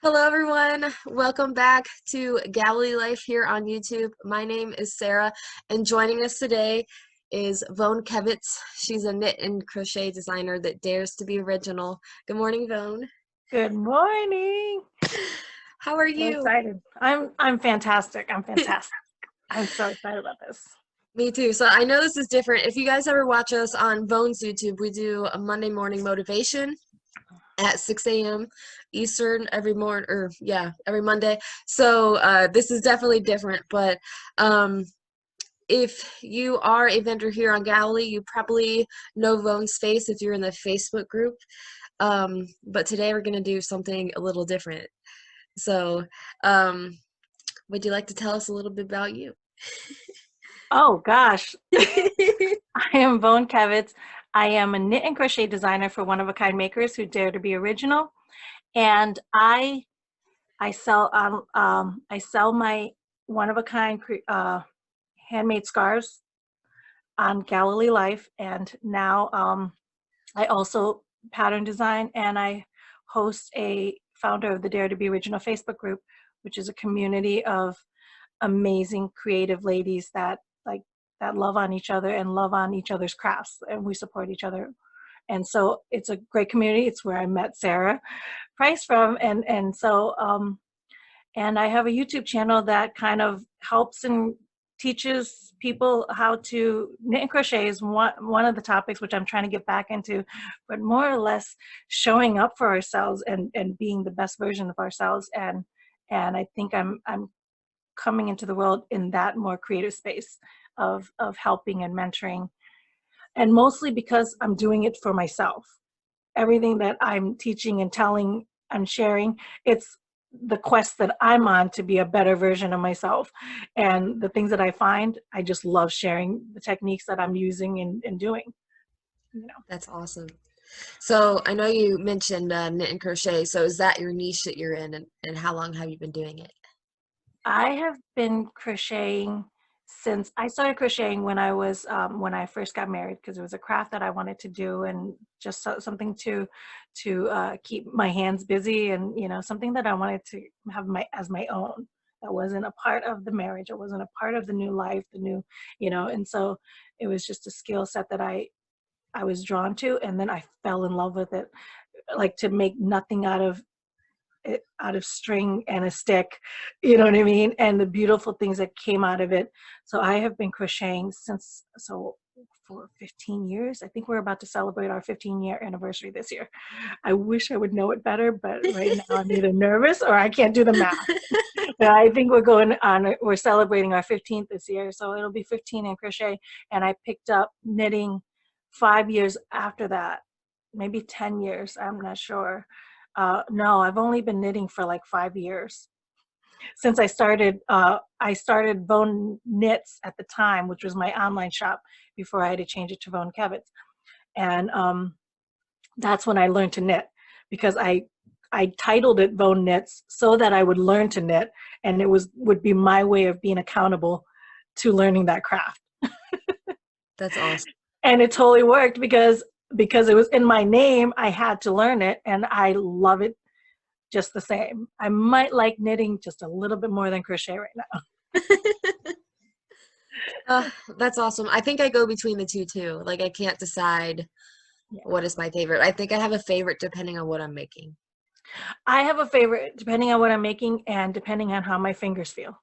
Hello, everyone. Welcome back to Galilee Life here on YouTube. My name is Sarah, and joining us today is Vone Kevitz. She's a knit and crochet designer that dares to be original. Good morning, Vone. Good morning. How are So you? excited. I'm fantastic. I'm fantastic. I'm so excited about this. Me too. So I know this is different. If you guys ever watch us on Vone's YouTube, we do a Monday morning motivation at 6 a.m. Eastern every morning, or yeah, every Monday. So this is definitely different, but if you are a vendor here on Galilee, you probably know Vone's face if you're in the Facebook group. But today we're going to do something a little different. So would you like to tell us a little bit about you? Oh gosh. I am Vone Kevitz. I am a knit and crochet designer for one-of-a-kind makers who dare to be original. And I sell my one-of-a-kind handmade scarves on Galilee Life. And now I also pattern design, and I host a founder of the Dare to Be Original Facebook group, which is a community of amazing creative ladies that love on each other and love on each other's crafts, and we support each other. And so it's a great community. It's where I met Sarah Price from, and so and I have a YouTube channel that kind of helps and teaches people how to knit and crochet is one of the topics which I'm trying to get back into, but more or less showing up for ourselves and being the best version of ourselves. And I think I'm coming into the world in that more creative space of helping and mentoring, and mostly because I'm doing it for myself. Everything that I'm teaching and telling and sharing, it's the quest that I'm on to be a better version of myself. And the things that I find, I just love sharing the techniques that I'm using and doing. You know, That's awesome. So I know you mentioned knit and crochet. So is that your niche that you're in, and how long have you been doing it? I have been crocheting since I started crocheting when when I first got married, because it was a craft that I wanted to do, and just something to keep my hands busy, and something that I wanted to have as my own. That wasn't a part of the marriage. It wasn't a part of the new life, the new, and so it was just a skill set that I was drawn to, and then I fell in love with it, like to make nothing out of string and a stick, you know what I mean? And the beautiful things that came out of it. So I have been crocheting for 15 years. I think we're about to celebrate our 15-year anniversary this year. I wish I would know it better, but right now I'm either nervous or I can't do the math. But I think we're celebrating our 15th this year. So it'll be 15 in crochet. And I picked up knitting 5 years after that, maybe 10 years. I'm not sure. No, I've only been knitting for like 5 years. Since I started Vone Knits at the time, which was my online shop before I had to change it to Vone Kevitz. And that's when I learned to knit, because I titled it Vone Knits so that I would learn to knit, and it would be my way of being accountable to learning that craft. That's awesome. And it totally worked, because it was in my name. I had to learn it, and I love it just the same. I might like knitting just a little bit more than crochet right now. That's awesome. I think I go between the two too. Like I can't decide Yeah. what is my favorite. I think I have a favorite depending on what I'm making. I have a favorite depending on what I'm making and depending on how my fingers feel.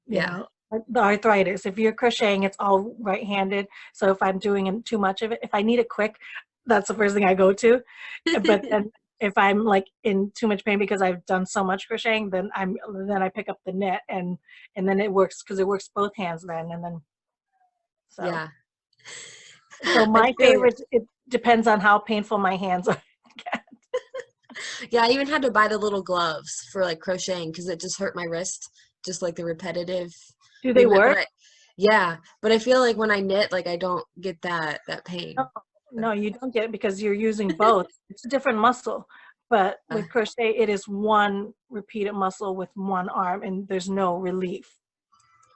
Yeah. Like the arthritis. If you're crocheting, it's all right-handed. So if I'm doing too much of it, if I need it quick, that's the first thing I go to. But then if I'm like in too much pain because I've done so much crocheting, then I pick up the knit, and then it works, because it works both hands then, and then so Yeah. my I feel you. favorite, it depends on how painful my hands are. Yeah, I even had to buy the little gloves for like crocheting because it just hurt my wrist, just like the repetitive Do they movement. work? Yeah, but I feel like when I knit, like I don't get that No, pain. no, you don't get it because you're using both. It's a different muscle. But Uh, with crochet, it is one repeated muscle with one arm, and there's no relief,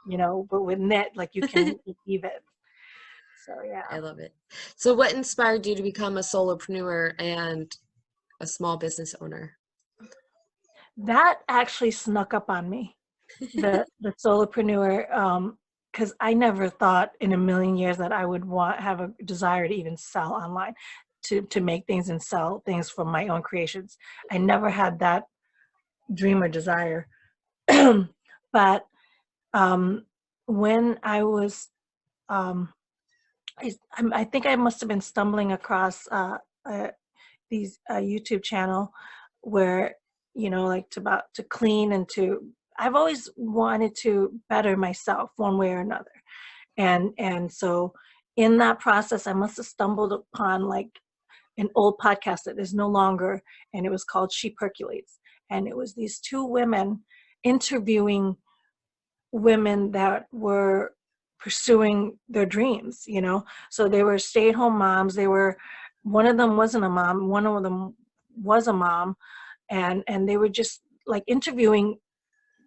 but with knit, like you can leave it. So I yeah. love it. So what inspired you to become a solopreneur and a small business owner? That actually snuck up on me, the solopreneur, because I never thought in a million years that I would have a desire to even sell online, to make things and sell things from my own creations. I never had that dream or desire. But when I was, I think I must have been stumbling across these YouTube channel where, like to clean and I've always wanted to better myself one way or another. And so in that process, I must have stumbled upon like an old podcast that is no longer, and it was called She Percolates. And it was these two women interviewing women that were pursuing their dreams, So they were stay-at-home moms. One of them wasn't a mom, one of them was a mom, and they were just like interviewing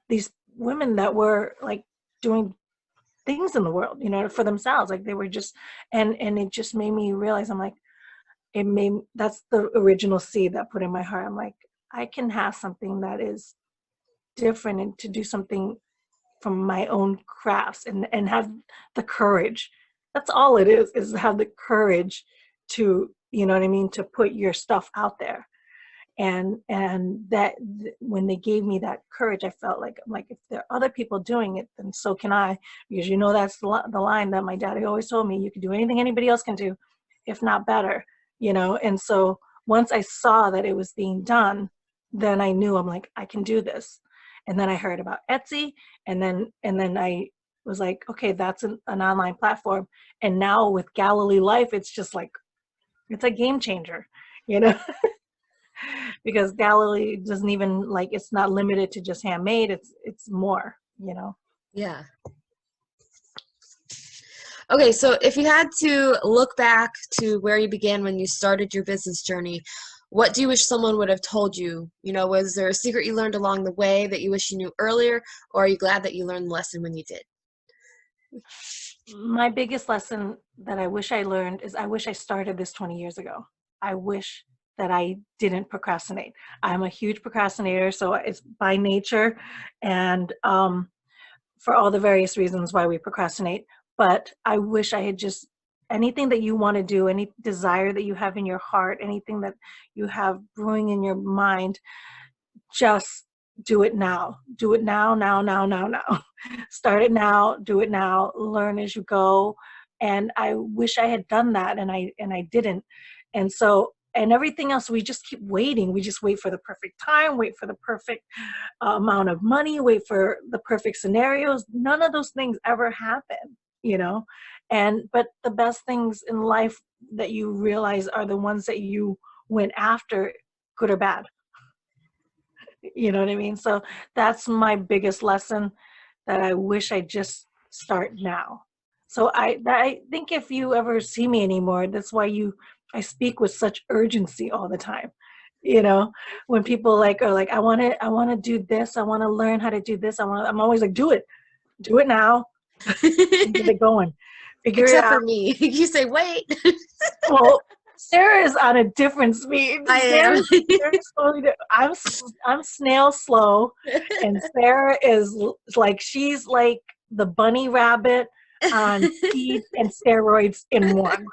these women that were like doing things in the world, for themselves. Like they were just, and it just made me realize, I'm like, that's the original seed that put in my heart. I'm like, I can have something that is different and to do something from my own crafts and have the courage. That's all it is to have the courage to, you know what I mean, to put your stuff out there. And that when they gave me that courage, I felt like, I'm like, if there are other people doing it, then so can I, because that's the line that my daddy always told me: you can do anything anybody else can do, if not better, And so once I saw that it was being done, then I knew, I'm like, I can do this. And then I heard about Etsy, and then I was like, okay, that's an online platform. And now with Galilee Life, it's just like, it's a game changer, because Galilee doesn't even, like, it's not limited to just handmade. It's more, Yeah. Okay, so if you had to look back to where you began when you started your business journey, what do you wish someone would have told you? Was there a secret you learned along the way that you wish you knew earlier, or are you glad that you learned the lesson when you did? My biggest lesson that I wish I learned is, I wish I started this 20 years ago. I wish that I didn't procrastinate. I'm a huge procrastinator, so it's by nature, and for all the various reasons why we procrastinate. But I wish I had just, anything that you want to do, any desire that you have in your heart, anything that you have brewing in your mind, just do it now. Do it now, now, now, now, now. Start it now, do it now, learn as you go. And I wish I had done that, and I didn't. And so, and everything else, we just keep waiting. We just wait for the perfect time, wait for the perfect amount of money, wait for the perfect scenarios. None of those things ever happen, but the best things in life that you realize are the ones that you went after, good or bad. You know what I mean? So that's my biggest lesson, that I wish I just start now. So I think if you ever see me anymore, that's why I speak with such urgency all the time. When people are like, I want to do this. I want to learn how to do this. I'm always like, do it now. Get it going. Figure it out. Except for me. You say, wait. Well, Sarah is on a different speed. I am. I'm snail slow, and Sarah is like, she's like the bunny rabbit on speed and steroids in one.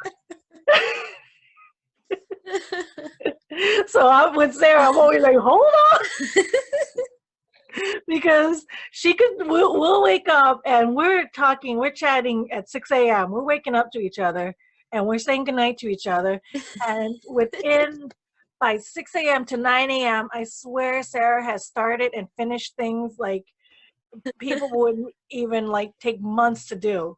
So I'm with Sarah. I'm always like, hold on. Because we'll wake up and we're chatting at 6 a.m. We're waking up to each other and we're saying goodnight to each other. And by 6 a.m. to 9 a.m., I swear Sarah has started and finished things like people wouldn't even like take months to do.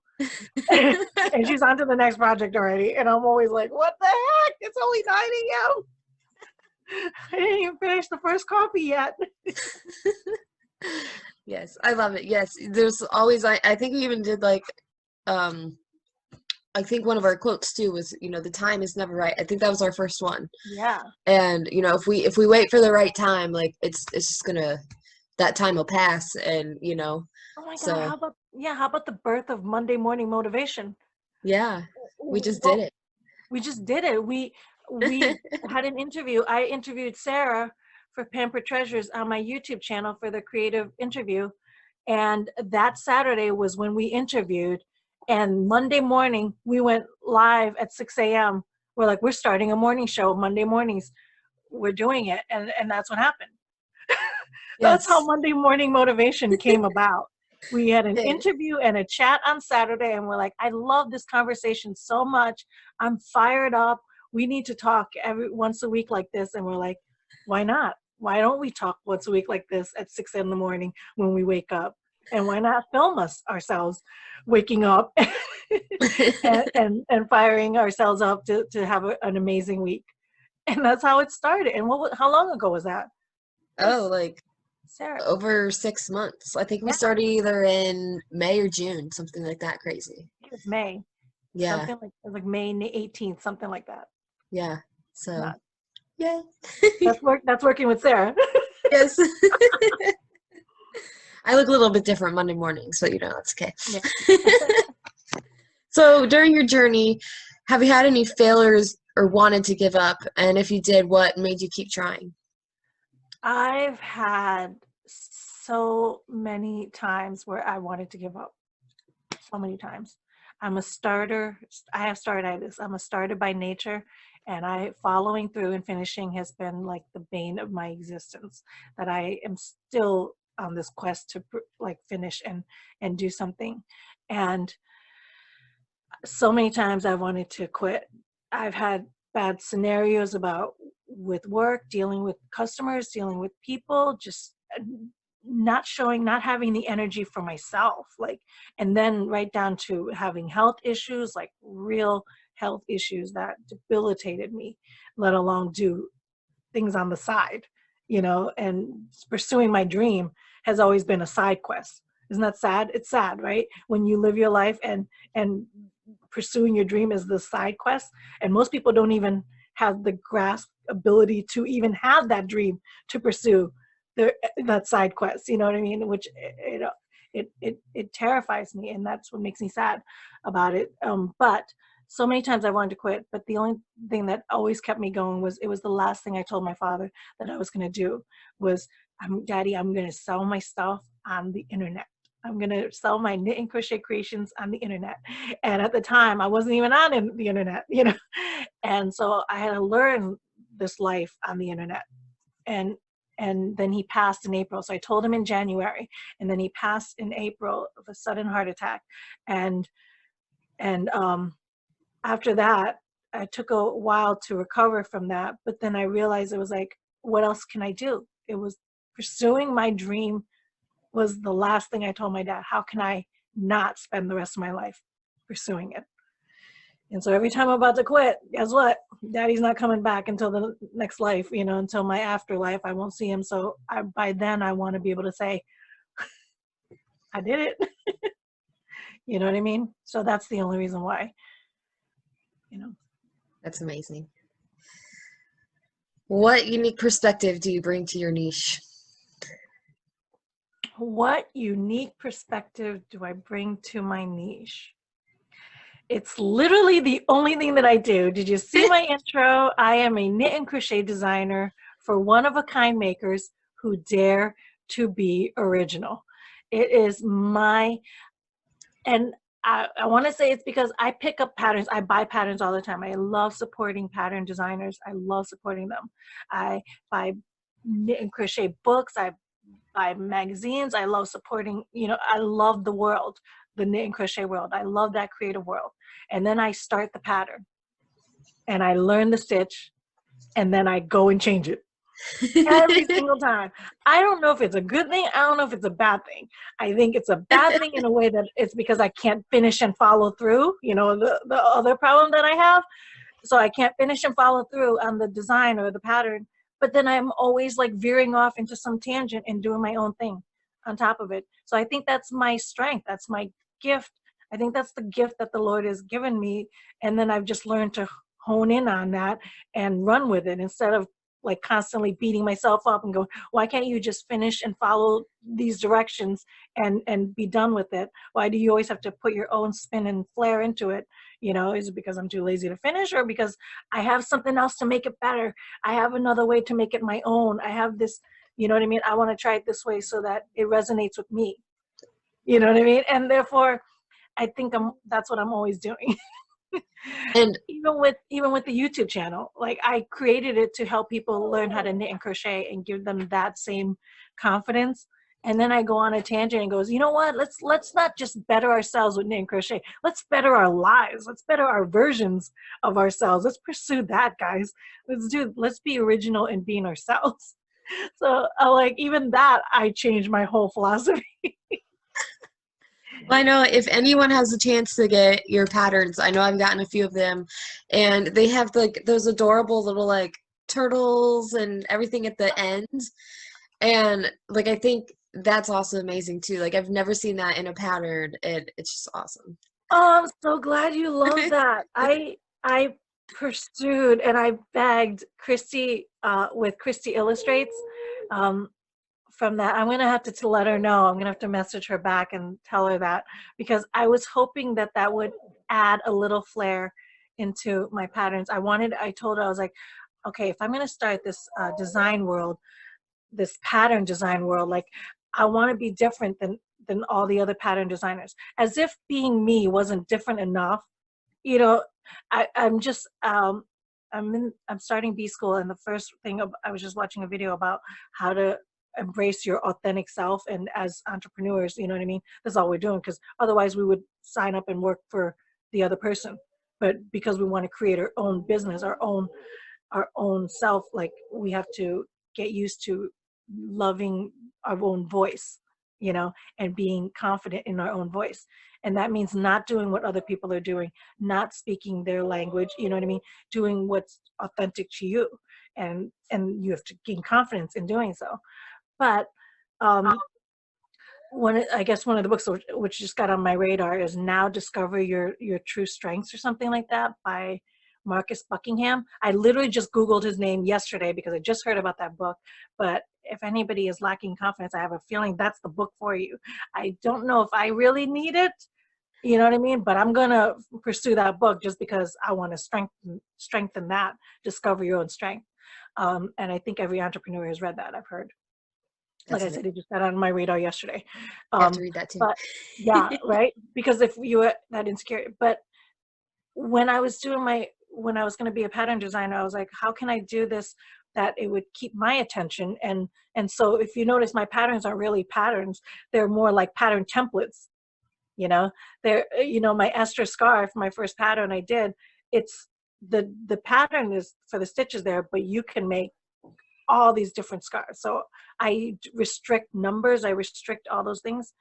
And she's on to the next project already. And I'm always like, what the heck? It's only 9 a.m. I didn't even finish the first copy yet. Yes, I love it. Yes, there's always, I think we even did like, I think one of our quotes too was, the time is never right. I think that was our first one. Yeah. And, if we wait for the right time, like it's just gonna, that time will pass, and, Oh my God, how about the birth of Monday Morning Motivation? Yeah, we just did it. We just did it. We had an interview. I interviewed Sarah for Pampered Treasures on my YouTube channel for the creative interview. And that Saturday was when we interviewed. And Monday morning, we went live at 6 a.m. We're like, we're starting a morning show Monday mornings. We're doing it. And that's what happened. That's how Yes. Monday Morning Motivation came about. We had an Okay. interview and a chat on Saturday, and we're like, I love this conversation so much. I'm fired up. We need to talk every once a week like this. And we're like, why not? Why don't we talk once a week like this at 6 in the morning when we wake up? And why not film us ourselves waking up and firing ourselves up to have an amazing week? And that's how it started. And how long ago was that? Oh, like Sarah. over 6 months. I think we Yeah, started either in May or June, something like that crazy. it was May. Yeah. Something like, it was like May 18th, something like that. Yeah. So, Not, yay. that's working with Sarah. Yes. I look a little bit different Monday mornings, but that's okay. Yeah. So during your journey, have you had any failures or wanted to give up? And if you did, what made you keep trying? I've had so many times where I wanted to give up. So many times. I'm a starter. I have startitis. I'm a starter by nature, and following through and finishing has been like the bane of my existence. That I am still on this quest to like finish and do something. And so many times I wanted to quit. I've had bad scenarios with work, dealing with customers, dealing with people, just not having the energy for myself, and then right down to having health issues, like real health issues that debilitated me, let alone do things on the side, and pursuing my dream has always been a side quest. Isn't that sad? It's sad, right? When you live your life and pursuing your dream is the side quest, and most people don't even have the grasp ability to even have that dream to pursue that side quest, you know what I mean? Which it terrifies me, and that's what makes me sad about it. But so many times I wanted to quit, but the only thing that always kept me going was, it was the last thing I told my father that I was going to do was, Daddy, I'm going to sell my stuff on the internet. I'm going to sell my knit and crochet creations on the internet. And at the time I wasn't even on the internet, and so I had to learn this life on the internet. And then he passed in April. So I told him in January, and then he passed in April of a sudden heart attack. And after that, it took a while to recover from that. But then I realized it was like, what else can I do? It was pursuing my dream was the last thing I told my dad. How can I not spend the rest of my life pursuing it? And so every time I'm about to quit, guess what? Daddy's not coming back until the next life, until my afterlife. I won't see him. So by then I want to be able to say, I did it. You know what I mean? So that's the only reason why, That's amazing. What unique perspective do you bring to your niche? What unique perspective do I bring to my niche? It's literally the only thing that I do. Did you see my intro? I am a knit and crochet designer for one-of-a-kind makers who dare to be original. It is and I want to say it's because I pick up patterns. I buy patterns all the time. I love supporting pattern designers. I love supporting them. I buy knit and crochet books. I buy magazines. I love supporting, I love the world, the knit and crochet world. I love that creative world. And then I start the pattern and I learn the stitch, and then I go and change it every single time. I don't know if it's a good thing. I don't know if it's a bad thing. I think it's a bad thing in a way that it's because I can't finish and follow through, the other problem that I have. So I can't finish and follow through on the design or the pattern, but then I'm always like veering off into some tangent and doing my own thing on top of it. So I think that's my strength. That's my gift. I think that's the gift that the Lord has given me. And then I've just learned to hone in on that and run with it instead of like constantly beating myself up and going, why can't you just finish and follow these directions and be done with it? Why do you always have to put your own spin and flair into it? You know, is it because I'm too lazy to finish, or because I have something else to make it better? I have another way to make it my own. I have this, you know what I mean? I want to try it this way so that it resonates with me. You know what I mean? And therefore, I think that's what I'm always doing. And even with the YouTube channel, like I created it to help people learn how to knit and crochet and give them that same confidence. And then I go on a tangent and goes, you know what? Let's not just better ourselves with knit and crochet. Let's better our lives. Let's better our versions of ourselves. Let's pursue that, guys. Let's be original in being ourselves. So like even that, I changed my whole philosophy. well, I know if anyone has a chance to get your patterns, I know I've gotten a few of them, and they have like those adorable little like turtles and everything at the end. And like I think that's also amazing too. Like I've never seen that in a pattern, and it's just awesome. Oh, I'm so glad you love that. I pursued and I begged Christy with Christy Illustrates um, from that. I'm gonna have to let her know. I'm gonna have to message her back and tell her that, because I was hoping that that would add a little flair into my patterns. I told her, I was like, okay, if I'm gonna start this design world, this pattern design world, like I want to be different than all the other pattern designers, as if being me wasn't different enough. You know, I'm just I'm starting B school, and the first thing I was just watching a video about how to embrace your authentic self, and as entrepreneurs, you know what I mean, that's all we're doing, because otherwise we would sign up and work for the other person. But because we want to create our own business, our own self, like we have to get used to loving our own voice, you know, and being confident in our own voice. And that means not doing what other people are doing, not speaking their language, you know what I mean, doing what's authentic to you. And you have to gain confidence in doing so. But I guess one of the books which just got on my radar is Now Discover Your True Strengths, or something like that, by Marcus Buckingham. I literally just Googled his name yesterday because I just heard about that book. But if anybody is lacking confidence, I have a feeling that's the book for you. I don't know if I really need it, you know what I mean? But I'm going to pursue that book just because I want to strengthen that, discover your own strength. And I think every entrepreneur has read that, I've heard. Like I said, it just got on my radar yesterday. I have to read that too. But yeah, right? Because if you were that insecure. But when I was going to be a pattern designer, I was like, how can I do this that it would keep my attention? And so if you notice, my patterns aren't really patterns. They're more like pattern templates. You know, my Esther scarf, my first pattern I did, it's the pattern is for the stitches there, but you can make all these different scarves. So I restrict numbers, I restrict all those things.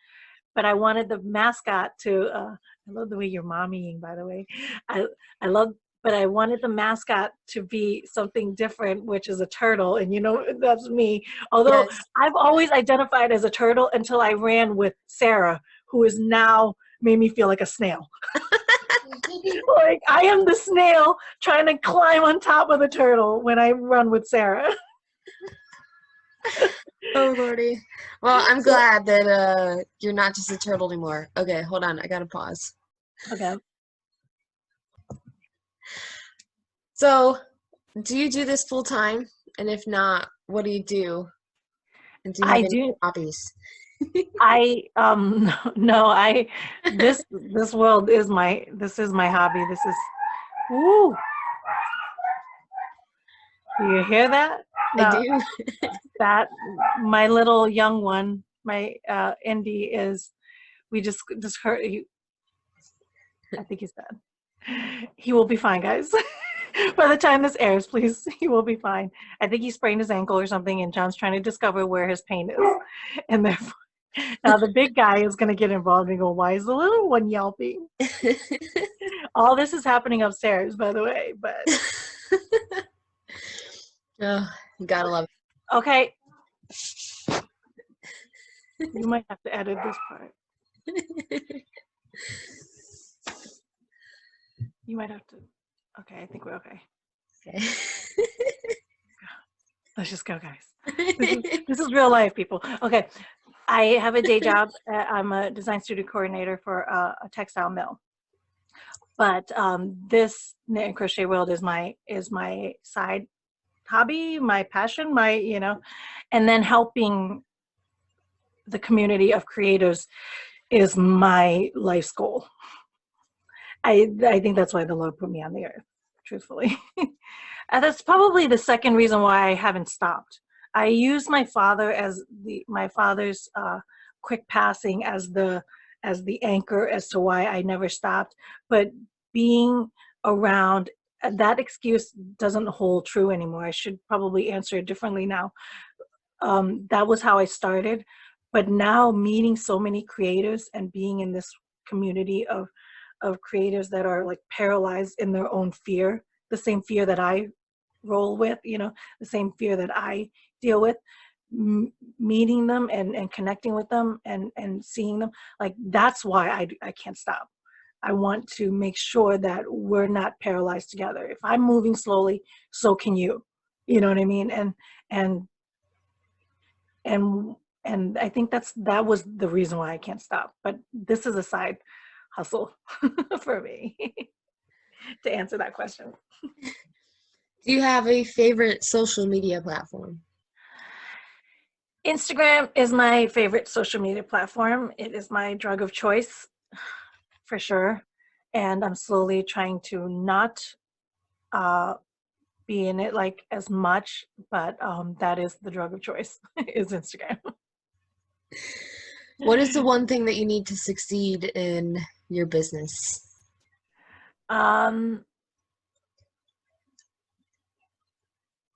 But I wanted the mascot to, I love the way you're mommying, by the way. I love, but I wanted the mascot to be something different, which is a turtle. And you know, that's me. Although Yes. I've always identified as a turtle until I ran with Sarah, who is now made me feel like a snail. Like I am the snail trying to climb on top of the turtle when I run with Sarah. Oh Lordy. Well, I'm glad that you're not just a turtle anymore. Okay, hold on. I gotta pause. Okay. So, do you do this full time? And if not, what do you do? And do you have I any do. hobbies? No, this world is my hobby. This is, woo. Do you hear that? I No, do. that my little young one, my Indy is, we just heard, I think he's dead. He will be fine, guys. By the time this airs, please, he will be fine. I think he sprained his ankle or something, and John's trying to discover where his pain is. And therefore, now the big guy is going to get involved and go, why is the little one yelping? All this is happening upstairs, by the way, but. Oh, you gotta love it. Okay. You might have to edit this part. You might have to. Okay, I think we're okay. Okay. Let's just go, guys. This is real life, people. Okay. I have a day job. I'm a design studio coordinator for a textile mill. But this Knit and Crochet World is my side hobby, my passion, and then helping the community of creators is my life's goal. I think that's why the Lord put me on the earth, truthfully. And that's probably the second reason why I haven't stopped. I use my father as my father's quick passing as the anchor as to why I never stopped. But being around, that excuse doesn't hold true anymore. I should probably answer it differently now. That was how I started. But now meeting so many creators and being in this community of creators that are like paralyzed in their own fear, the same fear that I roll with, the same fear that I deal with, meeting them and connecting with them and seeing them, like that's why I can't stop. I want to make sure that we're not paralyzed together. If I'm moving slowly, so can you. You know what I mean? And I think that was the reason why I can't stop. But this is a side hustle for me to answer that question. Do you have a favorite social media platform? Instagram is my favorite social media platform. It is my drug of choice, for sure. And I'm slowly trying to not be in it like as much, but that is the drug of choice, is Instagram. What is the one thing that you need to succeed in your business?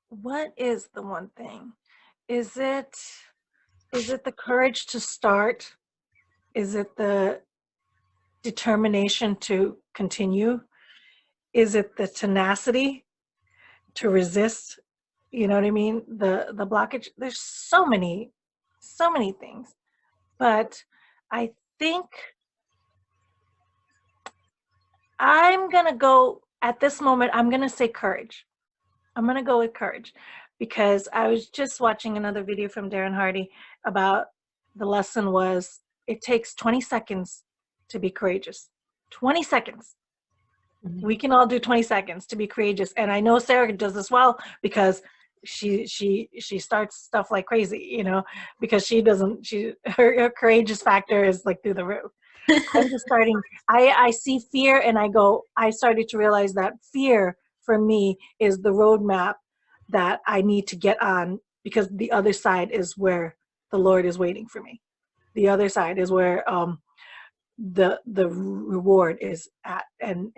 What is the one thing? Is it the courage to start? Is it the determination to continue? Is it the tenacity to resist? You know what I mean? The blockage. There's so many things. But I think I'm gonna go at this moment, I'm gonna say courage. I'm gonna go with courage because I was just watching another video from Darren Hardy about the lesson was it takes 20 seconds to be courageous. 20 seconds. Mhm. We can all do 20 seconds to be courageous. And I know Sarah does this well because she starts stuff like crazy, because her courageous factor is like through the roof. I'm just starting, I see fear and I started to realize that fear for me is the roadmap that I need to get on because the other side is where the Lord is waiting for me. The other side is where the reward is at. And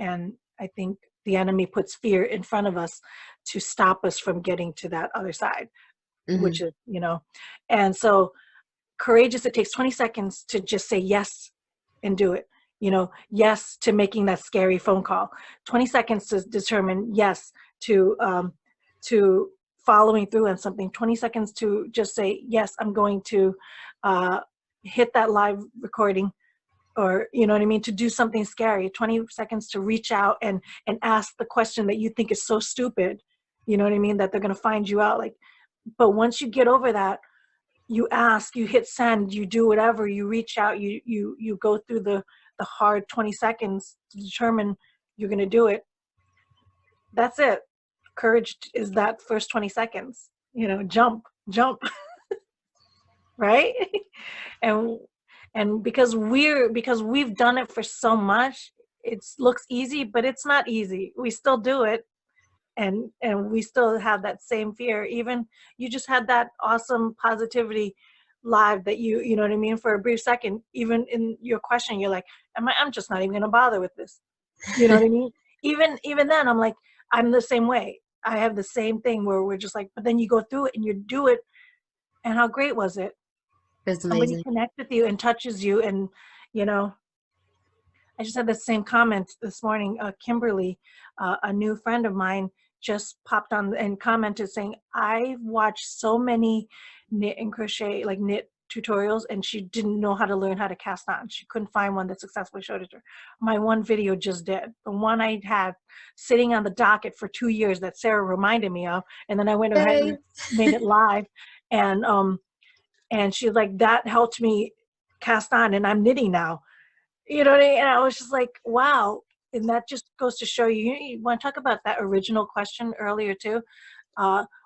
I think the enemy puts fear in front of us to stop us from getting to that other side, Mhm. which is, and so courageous, it takes 20 seconds to just say yes and do it. Yes to making that scary phone call. 20 seconds to determine yes to following through on something. 20 seconds to just say yes, I'm going to hit that live recording, or you know what I mean, to do something scary. 20 seconds to reach out and ask the question that you think is so stupid. You know what I mean, that they're going to find you out. Like, but once you get over that, you ask, you hit send, you do whatever, you reach out, you go through the hard 20 seconds to determine you're going to do it. That's it. Courage is that first 20 seconds, jump, right? and because we've done it for so much, it looks easy, but it's not easy. We still do it. And we still have that same fear. Even you just had that awesome positivity live that you know what I mean, for a brief second. Even in your question, you're like, I'm just not even gonna bother with this. You know what I mean? Even then, I'm like, I'm the same way. I have the same thing where we're just like, but then you go through it and you do it, and how great was it? That's Somebody amazing. connects with you and touches you, and I just had the same comment this morning. Kimberly, a new friend of mine, just popped on and commented saying, I've watched so many knit and crochet, like knit tutorials, and she didn't know how to learn how to cast on. She couldn't find one that successfully showed it to her. My one video just did. The one I had sitting on the docket for 2 years that Sarah reminded me of, and then I went ahead and made it live, and she's like, that helped me cast on, and I'm knitting now. You know what I mean? And I was just like, wow. And that just goes to show you, you want to talk about that original question earlier too.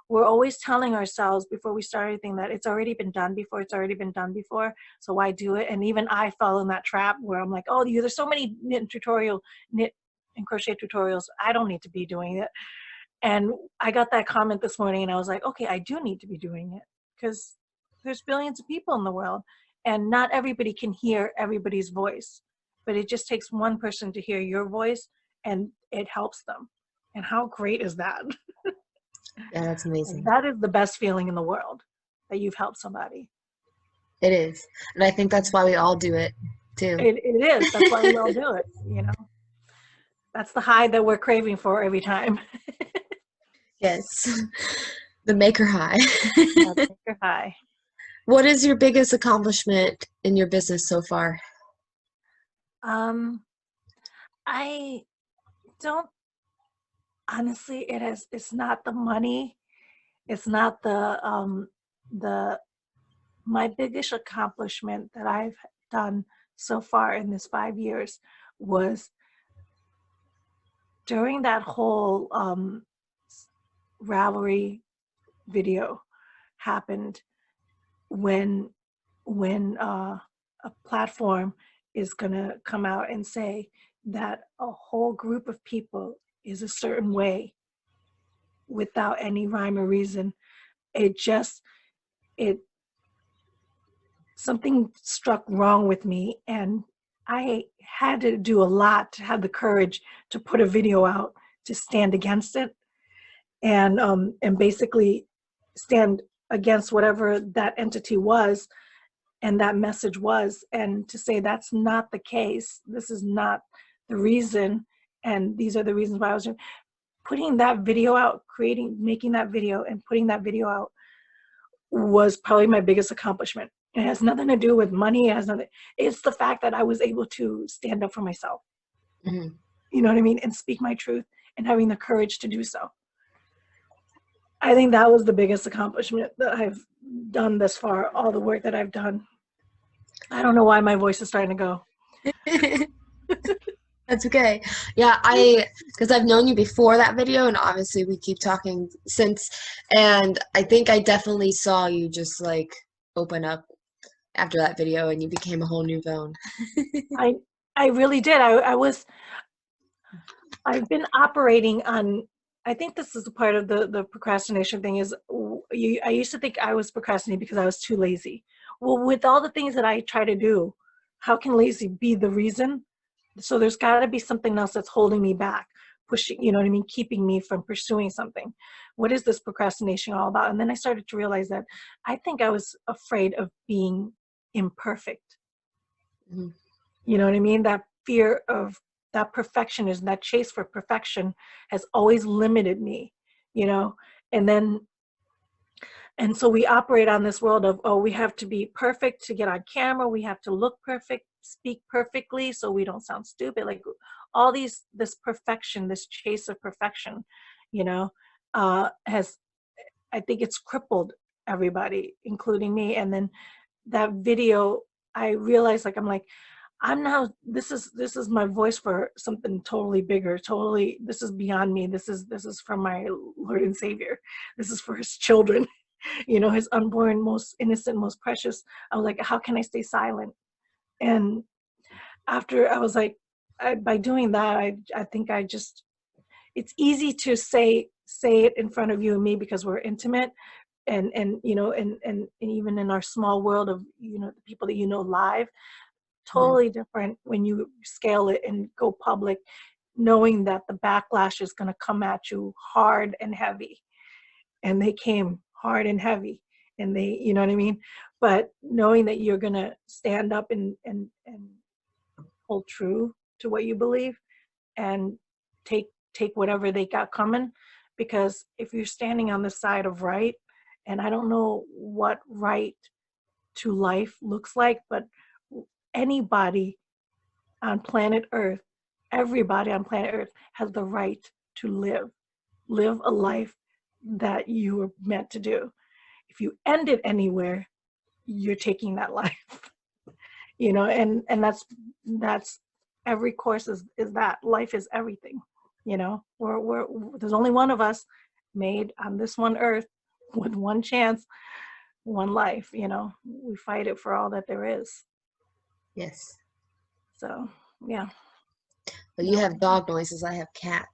We're always telling ourselves before we start anything that it's already been done before, it's already been done before, so why do it? And even I fell in that trap where I'm like, oh, there's so many knit and crochet tutorials, I don't need to be doing it. And I got that comment this morning, and I was like, okay, I do need to be doing it, because there's billions of people in the world, and not everybody can hear everybody's voice, but it just takes one person to hear your voice, and it helps them. And how great is that? Yeah, that's amazing. That is the best feeling in the world, that you've helped somebody. It is. And I think that's why we all do it too. It is. That's why we all do it, you know. That's the high that we're craving for every time. Yes. The maker high. Yeah, the maker high. What is your biggest accomplishment in your business so far? I don't, honestly, it's not the money. It's not my biggest accomplishment that I've done so far in this 5 years was during that whole Ravelry video happened, when a platform is gonna come out and say that a whole group of people is a certain way without any rhyme or reason. Something struck wrong with me, and I had to do a lot to have the courage to put a video out to stand against it, and basically stand against whatever that entity was and that message was, and to say that's not the case. This is not the reason, and these are the reasons why I was doing. Putting that video out, making that video and putting that video out was probably my biggest accomplishment. It has nothing to do with money. It's the fact that I was able to stand up for myself. Mm-hmm. You know what I mean? And speak my truth, and having the courage to do so. I think that was the biggest accomplishment that I've done thus far, all the work that I've done. I don't know why my voice is starting to go. That's okay. Yeah, because I've known you before that video, and obviously we keep talking since, and I think I definitely saw you just like open up after that video, and you became a whole new Vone. I really did. I've been operating on, I think this is a part of the procrastination thing, is I used to think I was procrastinating because I was too lazy. Well, with all the things that I try to do, how can lazy be the reason? So there's got to be something else that's holding me back, pushing, you know what I mean, keeping me from pursuing something. What is this procrastination all about? And then I started to realize that I think I was afraid of being imperfect. Mm-hmm. You know what I mean? That fear of that perfectionism, that chase for perfection has always limited me, you know? And so we operate on this world of, oh, we have to be perfect to get on camera. We have to look perfect, speak perfectly so we don't sound stupid. Like all this perfection, this chase of perfection, you know, I think it's crippled everybody, including me. And then that video, I realized, this is my voice for something totally bigger, this is beyond me. This is for my Lord and Savior. This is for his children, you know, his unborn, most innocent, most precious. I was like, how can I stay silent? And after I was like, by doing that, I think it's easy to say it in front of you and me because we're intimate. And you know, and even in our small world of, you know, the people that you know live, totally different when you scale it and go public, knowing that the backlash is going to come at you hard and heavy. And they came hard and heavy, and they, you know what I mean? But knowing that you're going to stand up and hold true to what you believe and take whatever they got coming, because if you're standing on the side of right, and I don't know what right to life looks like, but anybody on planet Earth, everybody on planet Earth has the right to live a life that you were meant to do. If you end it anywhere, you're taking that life. You know, and that's every course is that life is everything. You know, we're there's only one of us made on this one earth with one chance, one life. You know, we fight it for all that there is. Yes. So yeah. But you have dog noises. I have cat.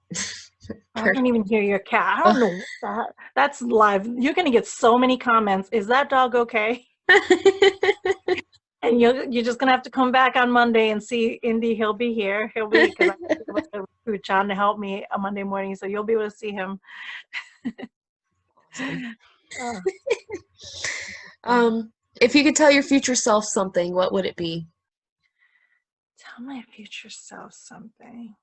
I can't even hear your cat. I don't know that. That's live. You're gonna get so many comments. Is that dog okay? And you're just gonna have to come back on Monday and see Indy. He'll be here. He'll be, because I'm able to recruit John to help me on Monday morning, so you'll be able to see him. If you could tell your future self something, what would it be? Tell my future self something.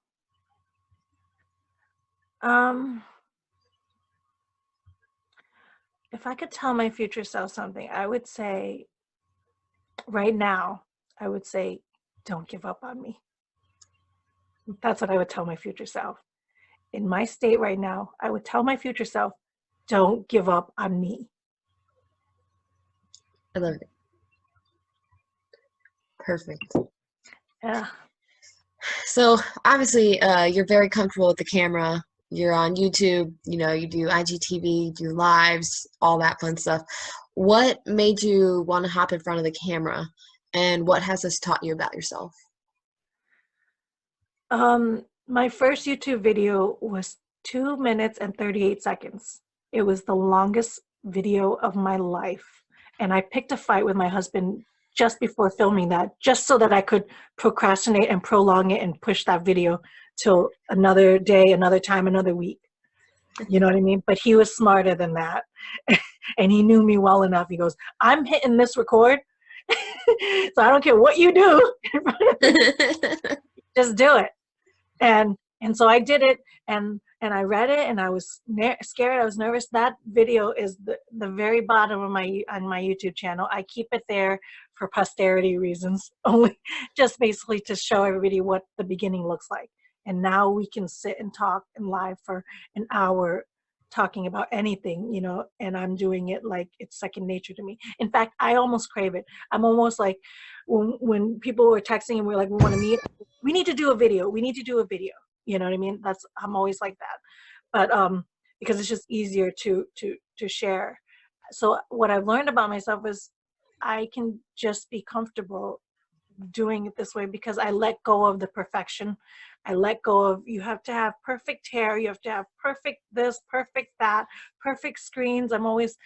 If I could tell my future self something, I would say, right now, I would say, don't give up on me. That's what I would tell my future self. In my state right now, I would tell my future self, don't give up on me. I love it. Perfect. Yeah. So obviously, you're very comfortable with the camera. You're on YouTube, you know, you do IGTV, do lives, all that fun stuff. What made you want to hop in front of the camera, and what has this taught you about yourself? My first YouTube video was 2 minutes and 38 seconds. It was the longest video of my life. And I picked a fight with my husband just before filming that, just so that I could procrastinate and prolong it and push that video till another day, another time, another week. You know what I mean? But he was smarter than that. And he knew me well enough. He goes, I'm hitting this record. So I don't care what you do. Just do it. And so I did it, and I read it, and I was scared. I was nervous. That video is the very bottom of on my YouTube channel. I keep it there for posterity reasons, only just basically to show everybody what the beginning looks like. And now we can sit and talk and live for an hour talking about anything, you know, and I'm doing it like it's second nature to me. In fact, I almost crave it. I'm almost like, when people were texting and we're like, we want to meet, we need to do a video. We need to do a video. You know what I mean? I'm always like that. But because it's just easier to share. So what I've learned about myself is I can just be comfortable doing it this way, because I let go of the perfection. I let go of, you have to have perfect hair, you have to have perfect this, perfect that, perfect screens. I'm always,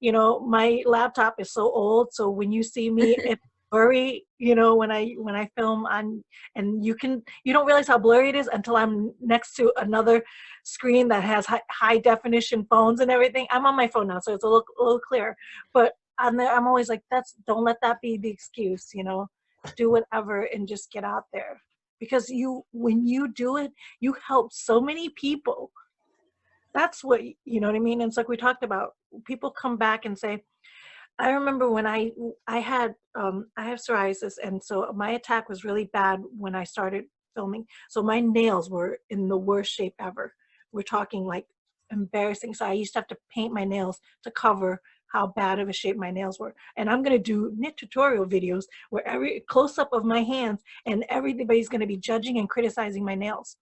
you know, my laptop is so old, so when you see me, it's blurry, you know, when I film on, and you don't realize how blurry it is until I'm next to another screen that has high definition phones and everything. I'm on my phone now, so it's a little clearer, but on there, I'm always like, don't let that be the excuse, you know. Do whatever and just get out there, because when you do it, you help so many people. That's what, you know what I mean? And it's like we talked about, people come back and say, I remember when I have psoriasis, and so my attack was really bad when I started filming. So my nails were in the worst shape ever. We're talking like embarrassing. So I used to have to paint my nails to cover how bad of a shape my nails were. And I'm gonna do knit tutorial videos where every close-up of my hands, and everybody's gonna be judging and criticizing my nails.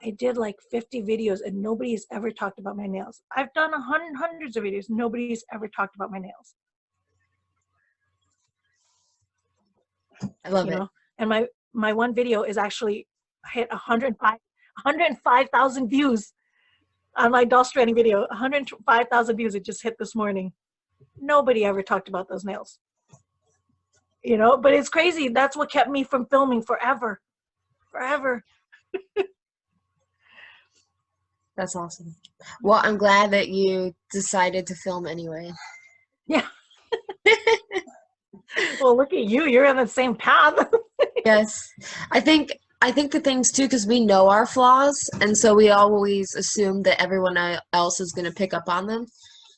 I did like 50 videos and nobody's ever talked about my nails. I've done hundreds of videos, nobody's ever talked about my nails. I love it. And my one video is actually hit 105,000 views. On my doll stranding video, 105,000 views. It just hit this morning. Nobody ever talked about those nails. You know, but it's crazy. That's what kept me from filming forever. Forever. That's awesome. Well, I'm glad that you decided to film anyway. Yeah. Well, look at you. You're on the same path. Yes. I think the things too, because we know our flaws, and so we always assume that everyone else is going to pick up on them.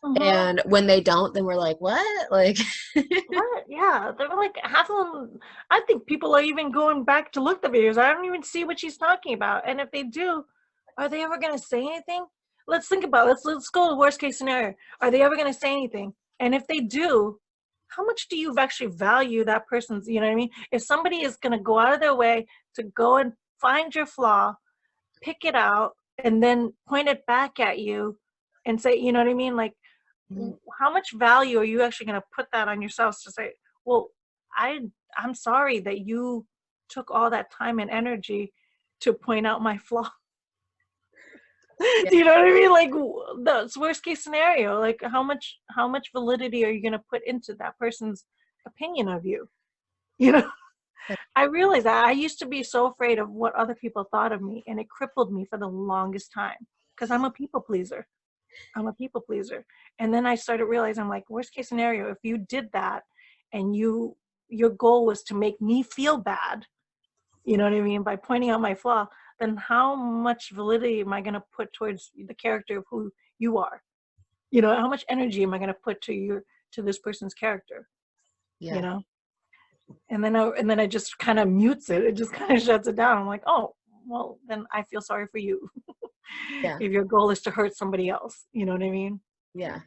Mm-hmm. And when they don't, then we're like, what? Like, What? Yeah, they're like half of them. I think people are even going back to look at the videos. I don't even see what she's talking about. And if they do, are they ever going to say anything? Let's think about it. Let's go to the worst case scenario. Are they ever going to say anything? And if they do, how much do you actually value that person's? You know what I mean? If somebody is going to go out of their way to go and find your flaw, pick it out, and then point it back at you, and say, you know what I mean? Like, how much value are you actually going to put that on yourselves to say, well, I I'm sorry that you took all that time and energy to point out my flaw. yeah, Do you know what I mean? Like, that's worst case scenario. Like, how much validity are you going to put into that person's opinion of you? You know, I realized that I used to be so afraid of what other people thought of me, and it crippled me for the longest time because I'm a people pleaser. I'm a people pleaser. And then I started realizing, I'm like, worst case scenario, if you did that and your goal was to make me feel bad, you know what I mean, by pointing out my flaw, then how much validity am I going to put towards the character of who you are? You know, how much energy am I going to put to this person's character? You yeah, know? And then I just kind of mutes it. It just kind of shuts it down. I'm like, oh, well, then I feel sorry for you. yeah, If your goal is to hurt somebody else, you know what I mean? yeah,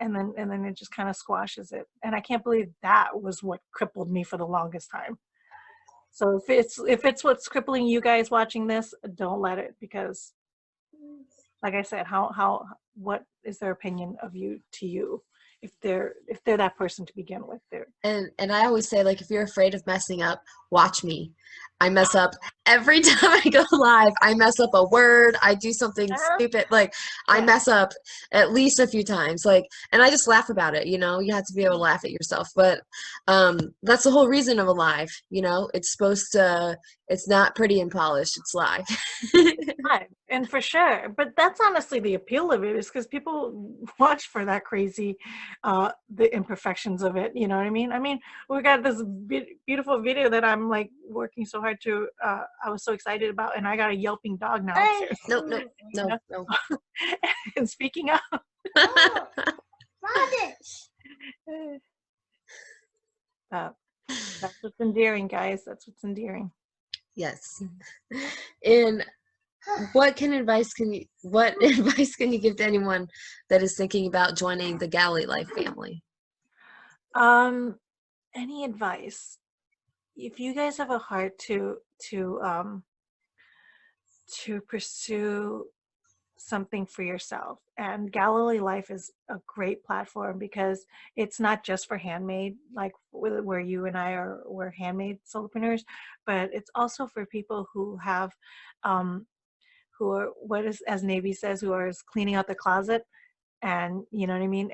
And then it just kind of squashes it. And I can't believe that was what crippled me for the longest time. So if it's what's crippling you guys watching this, don't let it, because like I said, how what is their opinion of you to you if they're that person to begin with? They're and I always say, like, if you're afraid of messing up, watch me. I mess up every time I go live. I mess up a word. I do something uh, stupid. Like, I yeah. mess up at least a few times. Like, and I just laugh about it, you know? You have to be able to laugh at yourself. But that's the whole reason of a live, you know? It's supposed to, it's not pretty and polished. It's live. Right. And for sure. But that's honestly the appeal of it, is because people watch for that crazy, the imperfections of it. You know what I mean? I mean, we got this beautiful video that I'm like working so hard to, I was so excited about, and I got a yelping dog now upstairs. Nope, nope, You no, know? no. And speaking of, uh, that's what's endearing, guys. That's what's endearing. Yes. And what advice can you give to anyone that is thinking about joining the Galley Life family? Um, any advice? If you guys have a heart to pursue something for yourself, and Galilee Life is a great platform because it's not just for handmade, like where you and I are, we're handmade solopreneurs, but it's also for people who have who are, what is, as Navy says, who are cleaning out the closet. And you know what I mean,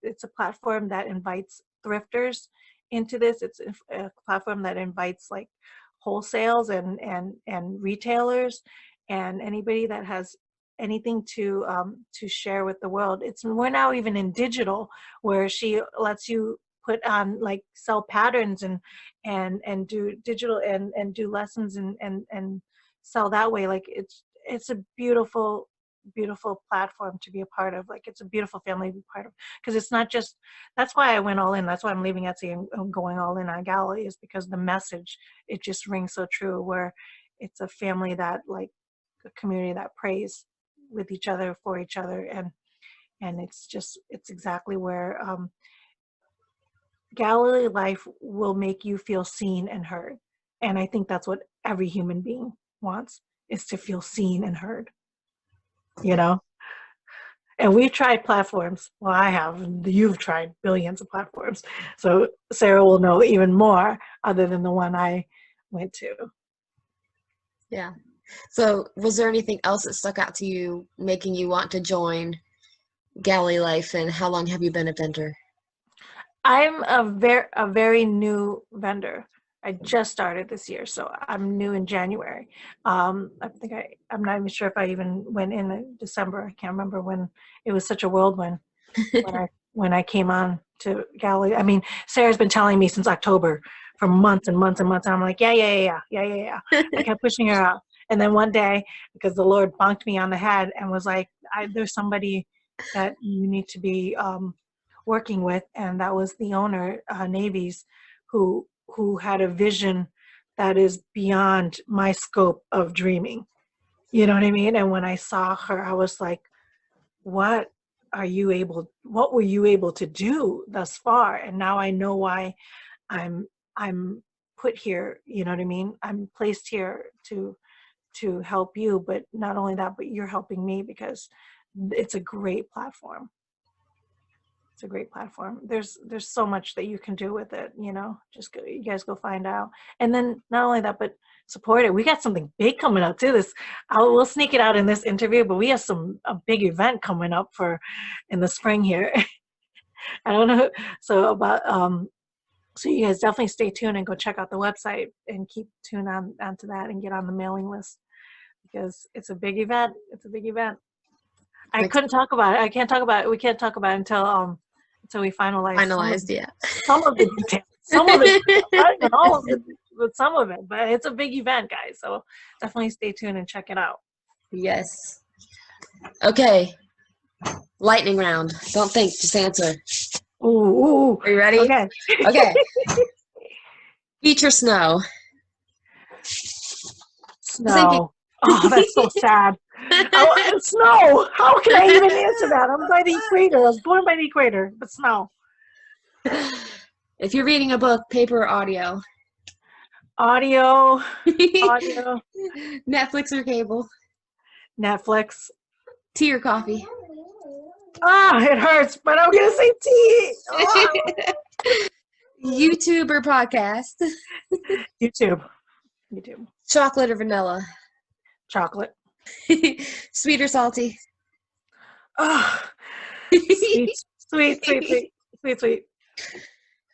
it's a platform that invites thrifters into this. It's a platform that invites like wholesales and retailers and anybody that has anything to share with the world. We're now even in digital, where she lets you put on, like, sell patterns and do digital and do lessons and sell that way. Like, it's a beautiful platform to be a part of. Like, it's a beautiful family to be part of, because it's not just, that's why I went all in. That's why I'm leaving Etsy and I'm going all in on Galilee, is because the message, it just rings so true, where it's a family that, like, a community that prays with each other, for each other. And it's exactly where Galilee Life will make you feel seen and heard. And I think that's what every human being wants, is to feel seen and heard, you know? And we've tried platforms. Well, I have. You've tried billions of platforms. So Sarah will know even more, other than the one I went to. Yeah. So, was there anything else that stuck out to you, making you want to join Galley Life, and how long have you been a vendor? I'm a very new vendor. I just started this year, so I'm new in January. I think I'm not even sure if I even went in December. I can't remember when. It was such a whirlwind when I came on to Galilee. I mean, Sarah's been telling me since October, for months and months and months. And I'm like, yeah. I kept pushing her out. And then one day, because the Lord bonked me on the head and was like, there's somebody that you need to be working with, and that was the owner, Navies, who had a vision that is beyond my scope of dreaming. You know what I mean? And when I saw her, I was like, what were you able to do thus far? And now I know why I'm put here. You know what I mean? I'm placed here to help you, but not only that, but you're helping me, because it's a great platform. It's a great platform. There's so much that you can do with it, you know. Just go, you guys go find out. And then not only that, but support it. We got something big coming up too. We'll sneak it out in this interview, but we have a big event coming up in the spring here. I don't know. So so you guys definitely stay tuned and go check out the website and keep tuned onto that and get on the mailing list, because it's a big event. It's a big event. I couldn't talk about it. I can't talk about it. We can't talk about it until we finalize some of the details. Some of it, not even all of it, but some of it. But it's a big event, guys. So definitely stay tuned and check it out. Yes. Okay. Lightning round. Don't think, just answer. Ooh. Are you ready? Okay. Okay. Beach or snow? Snow. Oh, that's so sad. Snow. How can I even answer that? I'm by the equator. I was born by the equator, but snow. If you're reading a book, paper or audio? Audio. Netflix or cable? Netflix. Tea or coffee? It hurts, but I'm going to say tea. YouTube or podcast? YouTube. Chocolate or vanilla? Chocolate. Sweet or salty? Sweet.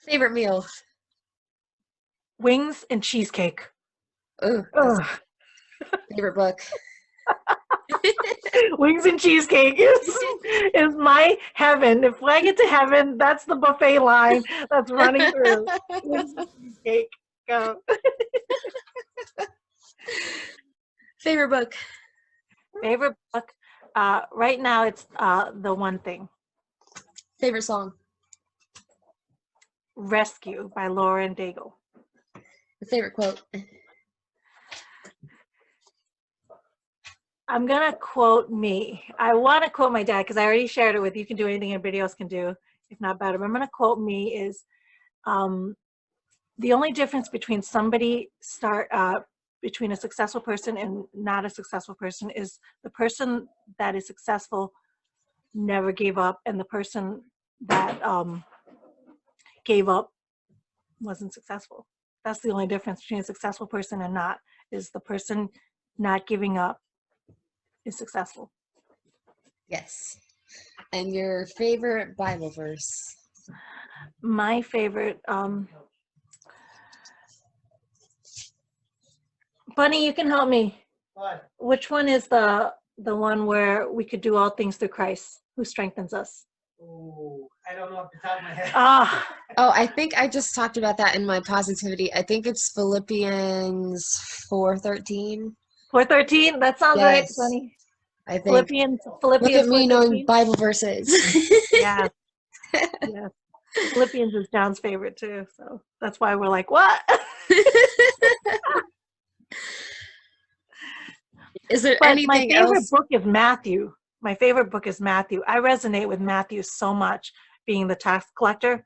Favorite meal? Wings and cheesecake. Ooh, favorite book? Wings and cheesecake is my heaven. If I get to heaven, that's the buffet line that's running through. Wings and cheesecake. Go. Favorite book? Favorite book? Right now it's The One Thing. Favorite song? Rescue by Lauren Daigle. Favorite quote? I'm going to quote me. I want to quote my dad because I already shared it with you. You can do anything anybody else can do, if not better. But I'm going to quote me is, the only difference between between a successful person and not a successful person is the person that is successful never gave up, and the person that gave up wasn't successful. That's the only difference between a successful person and not, is the person not giving up is successful. Yes. And your favorite Bible verse? My favorite, Bunny, you can help me. What? Which one is the one where we could do all things through Christ who strengthens us? Oh, I don't know off the top of my head. Oh, I think I just talked about that in my positivity. I think it's Philippians 4:13. 4:13. That sounds right, Bunny. I think. Philippians. Look at me 4:13. knowing Bible verses. Yeah. Yes. Philippians is John's favorite too, so that's why we're like, what? Is there But anything my favorite else? book is Matthew. My favorite book is Matthew. I resonate with Matthew so much, being the tax collector,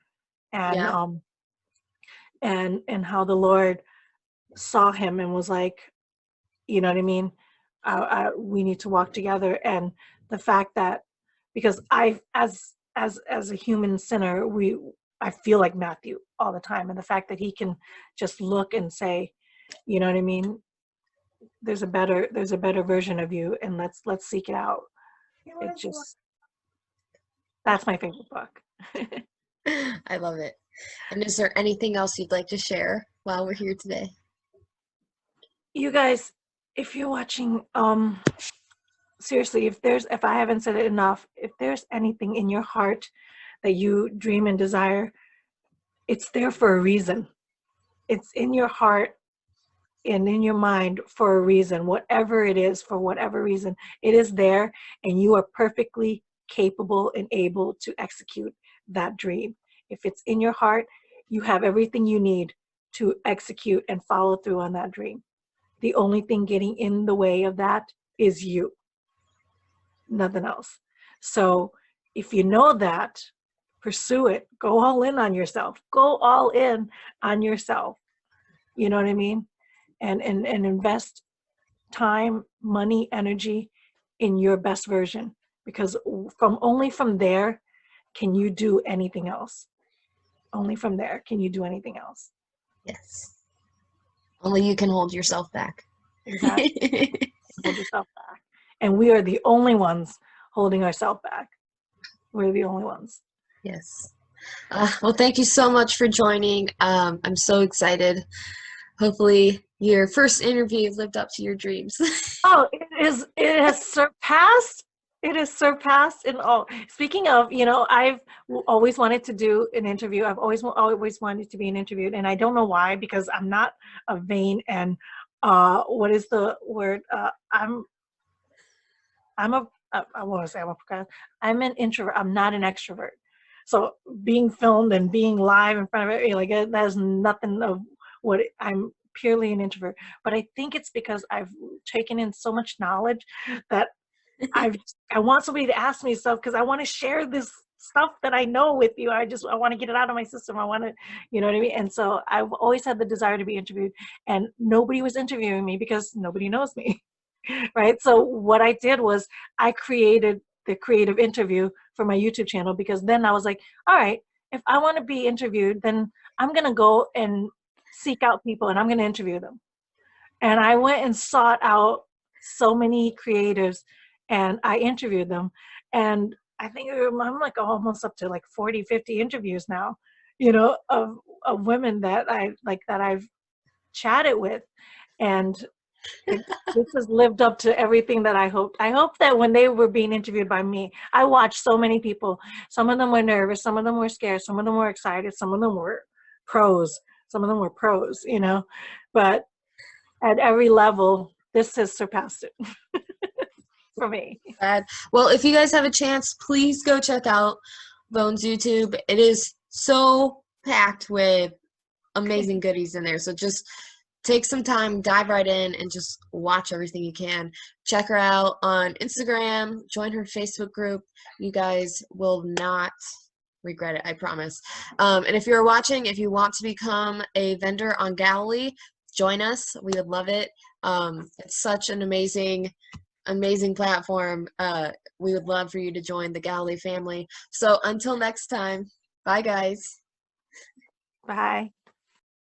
and and how the Lord saw him and was like, you know what I mean? We need to walk together, and the fact that, because I, as a human sinner, I feel like Matthew all the time, and the fact that he can just look and say, you know what I mean? There's a better version of you, and let's seek it out. It just, that's my favorite book. I love it. And is there anything else you'd like to share while we're here today? You guys, if you're watching, seriously, if I haven't said it enough, if there's anything in your heart that you dream and desire, it's there for a reason. It's in your heart and in your mind for a reason. Whatever it is, for whatever reason, it is there, and you are perfectly capable and able to execute that dream. If it's in your heart, you have everything you need to execute and follow through on that dream. The only thing getting in the way of that is you, nothing else. So if you know that, pursue it. Go all in on yourself. Go all in on yourself. You know what I mean? And invest time, money, energy in your best version, because only from there can you do anything else. Only from there can you do anything else. Yes. Only you can hold yourself back. Exactly. Hold yourself back. And we are the only ones holding ourselves back. We're the only ones. Yes. Well, thank you so much for joining. I'm so excited. Hopefully your first interview lived up to your dreams. Oh, it has surpassed. It has surpassed in all. Speaking of, I've always wanted to do an interview. I've always wanted to be interviewed, and I don't know why, because I'm not a vain and what is the word? I want to say I'm an introvert. I'm not an extrovert. So being filmed and being live in front of it, like that is nothing of what I'm purely an introvert. But I think it's because I've taken in so much knowledge that I want somebody to ask me stuff, because I want to share this stuff that I know with you. I want to get it out of my system. I want to, you know what I mean? And so I've always had the desire to be interviewed, and nobody was interviewing me because nobody knows me. Right? So what I did was I created the creative interview for my YouTube channel, because then I was like, all right, if I want to be interviewed, then I'm going to go and seek out people and I'm going to interview them. And I went and sought out so many creatives and I interviewed them. And I think I'm like almost up to like 40, 50 interviews now, of women that I've chatted with. And this has lived up to everything that I hoped. I hope that when they were being interviewed by me, I watched so many people. Some of them were nervous, some of them were scared, some of them were excited, some of them were pros, but at every level, this has surpassed it for me. Well, if you guys have a chance, please go check out Vone's YouTube. It is so packed with amazing goodies in there. So just take some time, dive right in, and just watch everything you can. Check her out on Instagram. Join her Facebook group. You guys will not regret it, I promise. And if you're watching, if you want to become a vendor on Galilee, join us. We would love it. It's such an amazing platform. We would love for you to join the Galilee family. So until next time, bye guys. Bye.